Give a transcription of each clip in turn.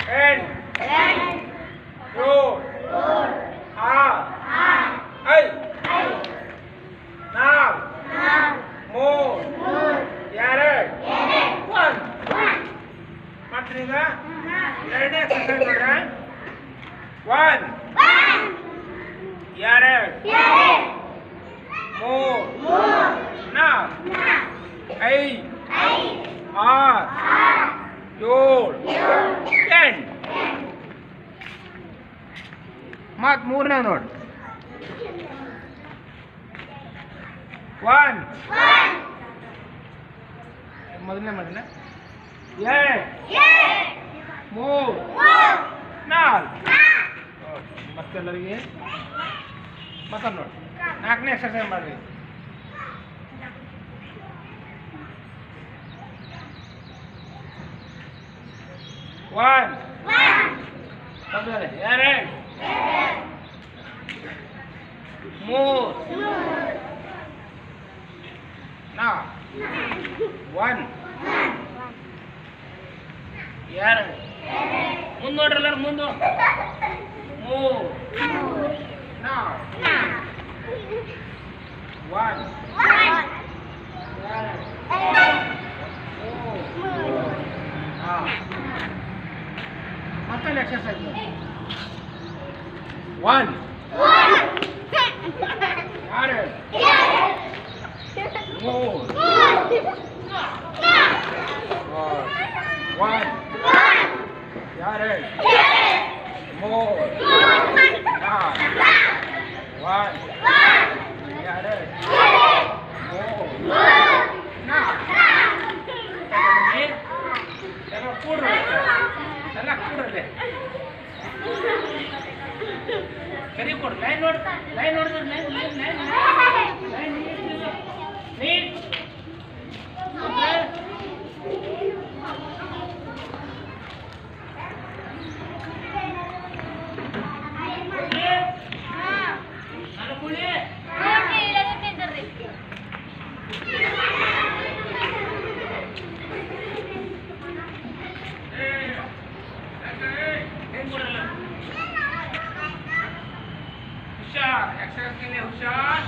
N. Road. R. I. Now. More. Yarad. One. ಮಾಡ್ತೀರಿ ಈಗ ಎರಡನೇ ಎಕ್ಸರ್ಸೈಸ್ ನೋಡ್ರ 1 2 3 4 5 6 7 ಮತ್ ಮೂರನೇ ನೋಡಿ 1 ಮೊದಲನೇ ಮಾಡಿಲ್ಲ 2 3 4 ಮತ್ತೆಲ್ಲರಿಗೆ ಮತ್ತೊಂದು ನೋಡಿ ನಾಲ್ಕನೇ ಎಕ್ಸರ್ಸೈಸ್ ಮಾಡ್ರಿ 1 2 3 4 1 ಮುಂದೆ ನೋಡ್ರಲ್ಲ ಮುಂದೆ 3 1 ಮತ್ತೊಂದು ಎಕ್ಸರ್ಸೈಸ್ 1 ಸರಿ ಕೊಡು ಲೈನ್ ನೋಡಿದ್ರೆ ನೀಟ್ एक्सरसाइज के लिए होशियार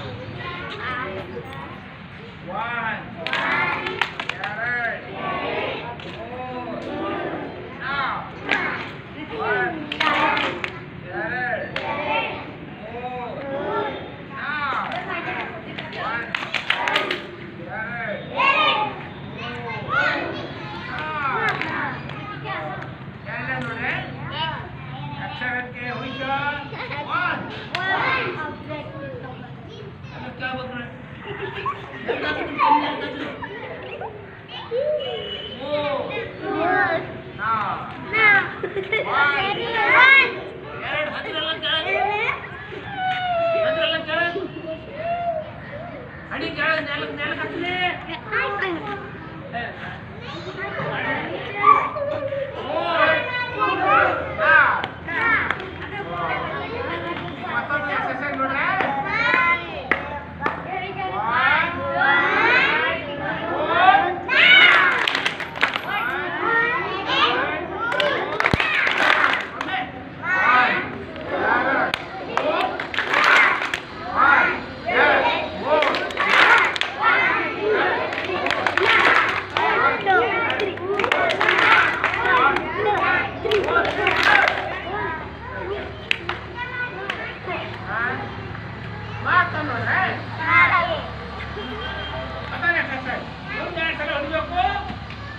1 क्या बोल रहे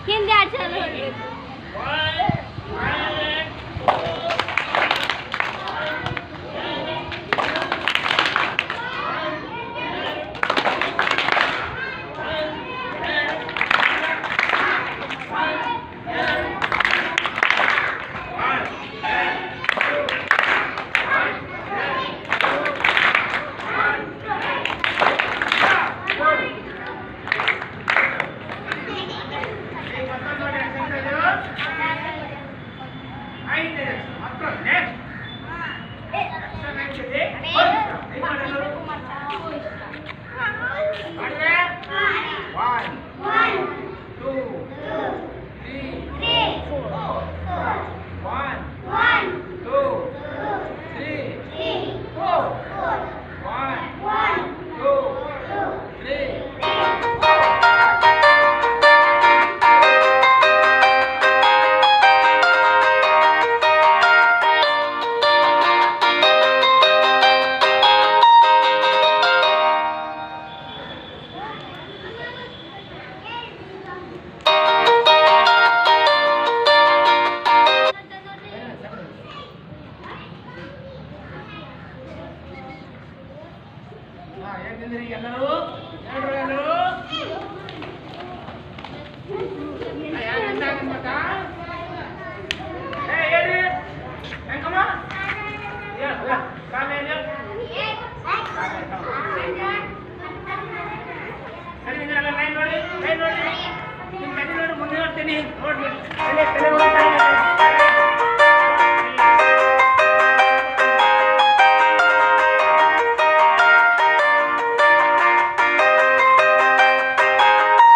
ಹಿಂದೆ ಆಡ್ಸಲ್ಲ next